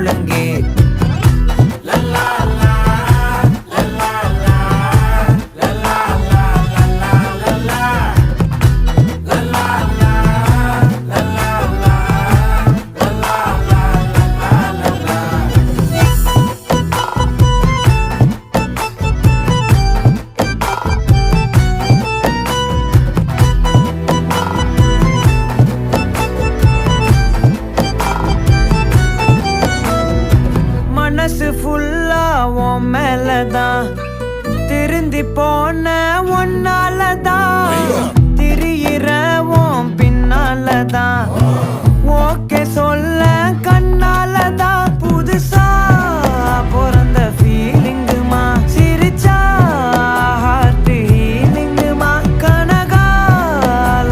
முழங்கே. மனசு ஃபுல்லா உன் மேலதான், திருந்தி போன ஒன்னாலதான், திரியிற உன் பின்னாலதான், ஓகே சொல்ல கண்ணாலதான். புதுசா பிறந்த ஃபீலிங்குமா, சிரிச்சா ஹார்ட் ஹீலிங்குமா, கனகா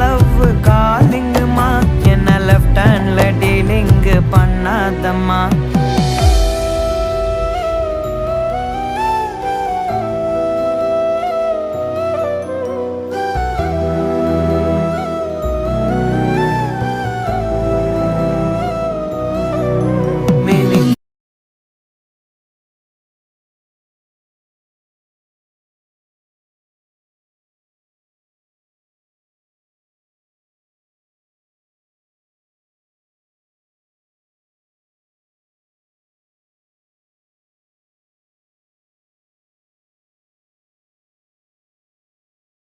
லவ் காலிங்குமா, என்ன லெஃப்ட் ஹேண்ட்ல டீலிங்கு பண்ணாதம்மா.